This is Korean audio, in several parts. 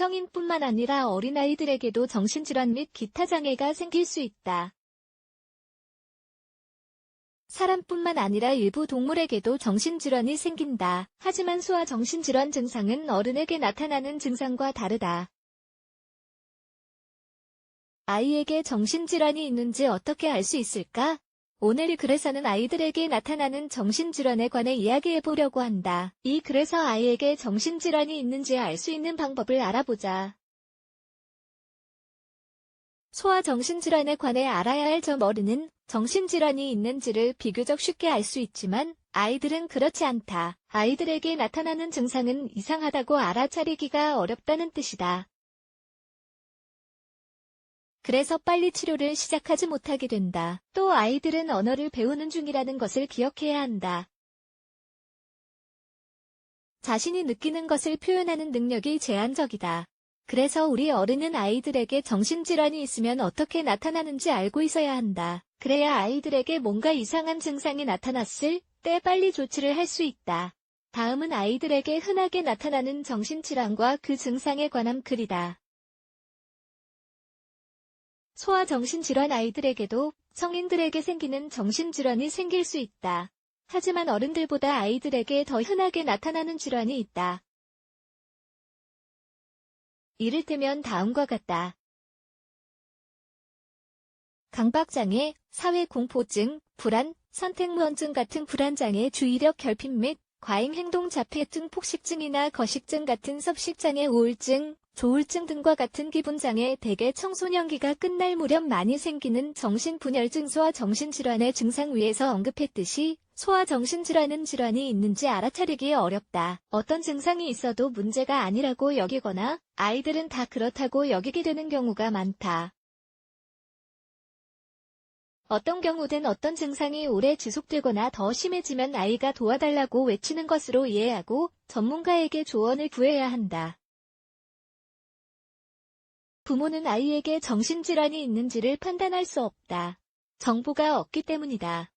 성인뿐만 아니라 어린아이들에게도 정신질환 및 기타 장애가 생길 수 있다. 사람뿐만 아니라 일부 동물에게도 정신질환이 생긴다. 하지만 소아 정신질환 증상은 어른에게 나타나는 증상과 다르다. 아이에게 정신질환이 있는지 어떻게 알 수 있을까? 오늘 이 글에서는 아이들에게 나타나는 정신질환에 관해 이야기해보려고 한다. 이 글에서 아이에게 정신질환이 있는지 알 수 있는 방법을 알아보자. 소아 정신질환에 관해 알아야 할 점. 어른은 정신질환이 있는지를 비교적 쉽게 알 수 있지만 아이들은 그렇지 않다. 아이들에게 나타나는 증상은 이상하다고 알아차리기가 어렵다는 뜻이다. 그래서 빨리 치료를 시작하지 못하게 된다. 또 아이들은 언어를 배우는 중이라는 것을 기억해야 한다. 자신이 느끼는 것을 표현하는 능력이 제한적이다. 그래서 우리 어른은 아이들에게 정신질환이 있으면 어떻게 나타나는지 알고 있어야 한다. 그래야 아이들에게 뭔가 이상한 증상이 나타났을 때 빨리 조치를 할 수 있다. 다음은 아이들에게 흔하게 나타나는 정신질환과 그 증상에 관한 글이다. 소아 정신질환. 아이들에게도 성인들에게 생기는 정신질환이 생길 수 있다. 하지만 어른들보다 아이들에게 더 흔하게 나타나는 질환이 있다. 이를테면 다음과 같다. 강박장애, 사회공포증, 불안, 선택무원증 같은 불안장애, 주의력 결핍 및 과잉행동자폐증, 폭식증이나 거식증 같은 섭식장애, 우울증, 조울증 등과 같은 기분장애, 대개 청소년기가 끝날 무렵 많이 생기는 정신분열증. 소아 정신질환의 증상. 위에서 언급했듯이 소아 정신질환은 질환이 있는지 알아차리기 어렵다. 어떤 증상이 있어도 문제가 아니라고 여기거나 아이들은 다 그렇다고 여기게 되는 경우가 많다. 어떤 경우든 어떤 증상이 오래 지속되거나 더 심해지면 아이가 도와달라고 외치는 것으로 이해하고 전문가에게 조언을 구해야 한다. 부모는 아이에게 정신질환이 있는지를 판단할 수 없다. 정보가 없기 때문이다.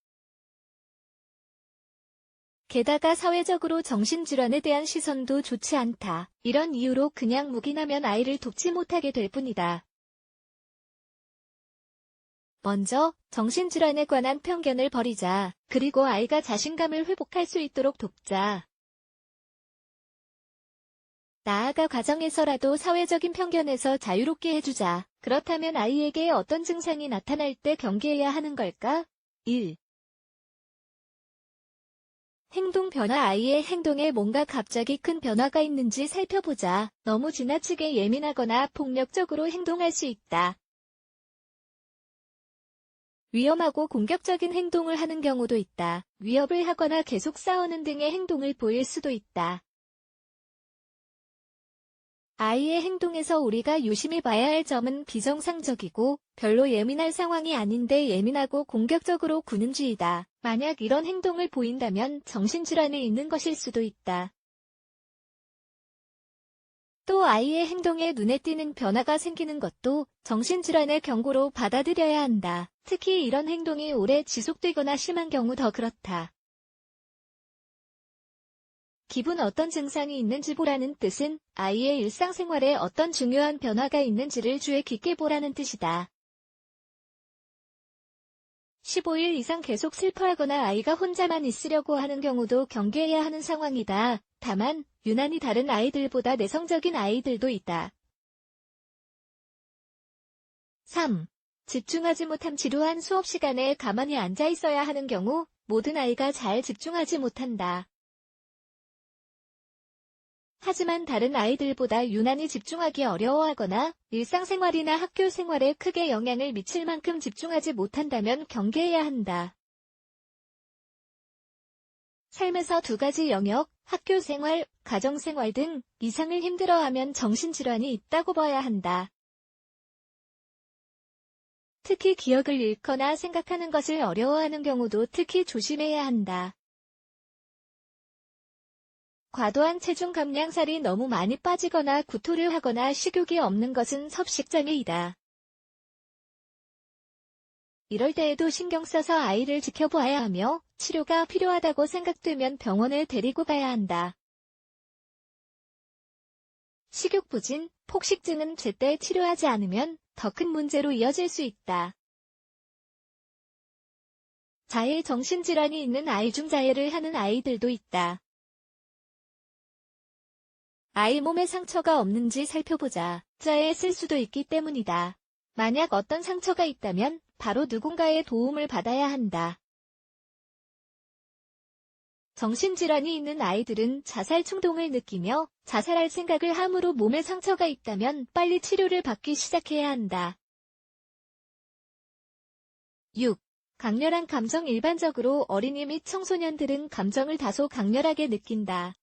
게다가 사회적으로 정신질환에 대한 시선도 좋지 않다. 이런 이유로 그냥 묵인하면 아이를 돕지 못하게 될 뿐이다. 먼저 정신질환에 관한 편견을 버리자. 그리고 아이가 자신감을 회복할 수 있도록 돕자. 나아가 가정에서라도 사회적인 편견에서 자유롭게 해주자. 그렇다면 아이에게 어떤 증상이 나타날 때 경계해야 하는 걸까? 1. 행동 변화. 아이의 행동에 뭔가 갑자기 큰 변화가 있는지 살펴보자. 너무 지나치게 예민하거나 폭력적으로 행동할 수 있다. 위험하고 공격적인 행동을 하는 경우도 있다. 위협을 하거나 계속 싸우는 등의 행동을 보일 수도 있다. 아이의 행동에서 우리가 유심히 봐야 할 점은 비정상적이고 별로 예민할 상황이 아닌데 예민하고 공격적으로 구는주의다. 만약 이런 행동을 보인다면 정신질환이 있는 것일 수도 있다. 또 아이의 행동에 눈에 띄는 변화가 생기는 것도 정신질환의 경고로 받아들여야 한다. 특히 이런 행동이 오래 지속되거나 심한 경우 더 그렇다. 기분. 어떤 증상이 있는지 보라는 뜻은 아이의 일상생활에 어떤 중요한 변화가 있는지를 주의 깊게 보라는 뜻이다. 15일 이상 계속 슬퍼하거나 아이가 혼자만 있으려고 하는 경우도 경계해야 하는 상황이다. 다만 유난히 다른 아이들보다 내성적인 아이들도 있다. 3. 집중하지 못함. 지루한 수업 시간에 가만히 앉아 있어야 하는 경우 모든 아이가 잘 집중하지 못한다. 하지만 다른 아이들보다 유난히 집중하기 어려워하거나 일상생활이나 학교 생활에 크게 영향을 미칠 만큼 집중하지 못한다면 경계해야 한다. 삶에서 두 가지 영역, 학교 생활, 가정 생활 등 이상을 힘들어하면 정신질환이 있다고 봐야 한다. 특히 기억을 잃거나 생각하는 것을 어려워하는 경우도 특히 조심해야 한다. 과도한 체중 감량. 살이 너무 많이 빠지거나 구토를 하거나 식욕이 없는 것은 섭식장애이다. 이럴 때에도 신경 써서 아이를 지켜봐야 하며 치료가 필요하다고 생각되면 병원에 데리고 가야 한다. 식욕부진, 폭식증은 제때 치료하지 않으면 더 큰 문제로 이어질 수 있다. 자해 정신질환이 있는 아이 중 자해를 하는 아이들도 있다. 아이 몸에 상처가 없는지 살펴보자. 자해에 쓸 수도 있기 때문이다. 만약 어떤 상처가 있다면 바로 누군가의 도움을 받아야 한다. 정신질환이 있는 아이들은 자살 충동을 느끼며 자살할 생각을 함으로 몸에 상처가 있다면 빨리 치료를 받기 시작해야 한다. 6. 강렬한 감정. 일반적으로 어린이 및 청소년들은 감정을 다소 강렬하게 느낀다.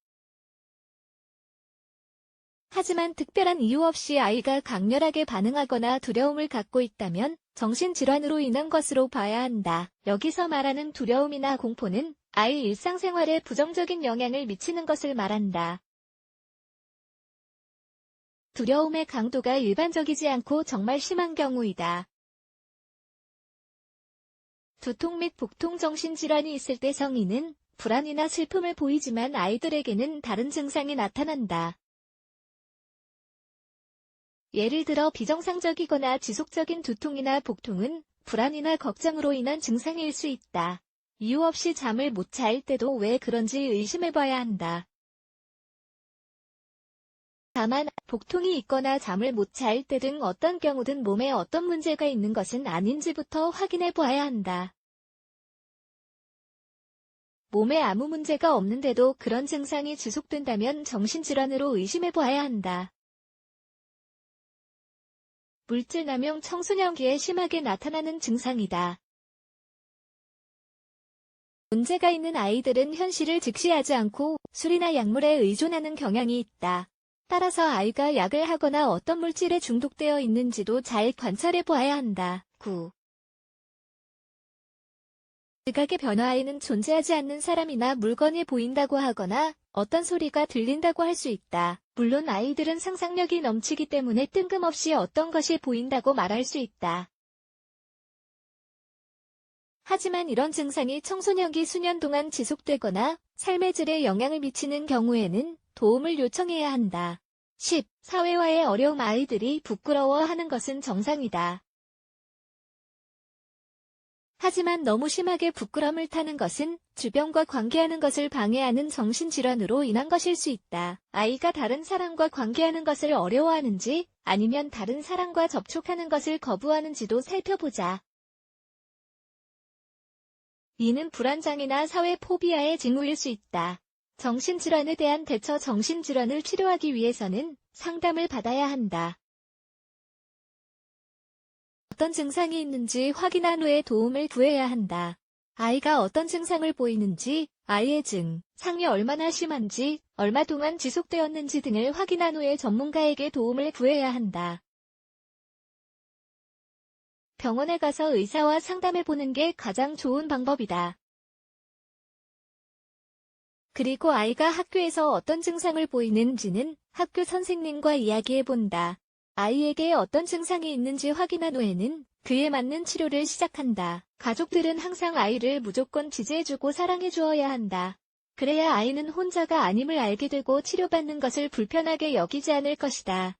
하지만 특별한 이유 없이 아이가 강렬하게 반응하거나 두려움을 갖고 있다면 정신질환으로 인한 것으로 봐야 한다. 여기서 말하는 두려움이나 공포는 아이 일상생활에 부정적인 영향을 미치는 것을 말한다. 두려움의 강도가 일반적이지 않고 정말 심한 경우이다. 두통 및 복통 정신질환이 있을 때 성인은 불안이나 슬픔을 보이지만 아이들에게는 다른 증상이 나타난다. 예를 들어 비정상적이거나 지속적인 두통이나 복통은 불안이나 걱정으로 인한 증상일 수 있다. 이유 없이 잠을 못 잘 때도 왜 그런지 의심해봐야 한다. 다만 복통이 있거나 잠을 못 잘 때 등 어떤 경우든 몸에 어떤 문제가 있는 것은 아닌지부터 확인해봐야 한다. 몸에 아무 문제가 없는데도 그런 증상이 지속된다면 정신질환으로 의심해봐야 한다. 물질 남용. 청소년기에 심하게 나타나는 증상이다. 문제가 있는 아이들은 현실을 직시하지 않고 술이나 약물에 의존하는 경향이 있다. 따라서 아이가 약을 하거나 어떤 물질에 중독되어 있는지도 잘 관찰해 보아야 한다. 9. 지각의 변화에는 존재하지 않는 사람이나 물건이 보인다고 하거나 어떤 소리가 들린다고 할 수 있다. 물론 아이들은 상상력이 넘치기 때문에 뜬금없이 어떤 것이 보인다고 말할 수 있다. 하지만 이런 증상이 청소년기 수년 동안 지속되거나 삶의 질에 영향을 미치는 경우에는 도움을 요청해야 한다. 10. 사회와의 어려움. 아이들이 부끄러워하는 것은 정상이다. 하지만 너무 심하게 부끄럼을 타는 것은 주변과 관계하는 것을 방해하는 정신질환으로 인한 것일 수 있다. 아이가 다른 사람과 관계하는 것을 어려워하는지 아니면 다른 사람과 접촉하는 것을 거부하는지도 살펴보자. 이는 불안장애나 사회 포비아의 징후일 수 있다. 정신질환에 대한 대처. 정신질환을 치료하기 위해서는 상담을 받아야 한다. 어떤 증상이 있는지 확인한 후에 도움을 구해야 한다. 아이가 어떤 증상을 보이는지, 아이의 증상이 얼마나 심한지, 얼마 동안 지속되었는지 등을 확인한 후에 전문가에게 도움을 구해야 한다. 병원에 가서 의사와 상담해보는 게 가장 좋은 방법이다. 그리고 아이가 학교에서 어떤 증상을 보이는지는 학교 선생님과 이야기해본다. 아이에게 어떤 증상이 있는지 확인한 후에는 그에 맞는 치료를 시작한다. 가족들은 항상 아이를 무조건 지지해주고 사랑해주어야 한다. 그래야 아이는 혼자가 아님을 알게 되고 치료받는 것을 불편하게 여기지 않을 것이다.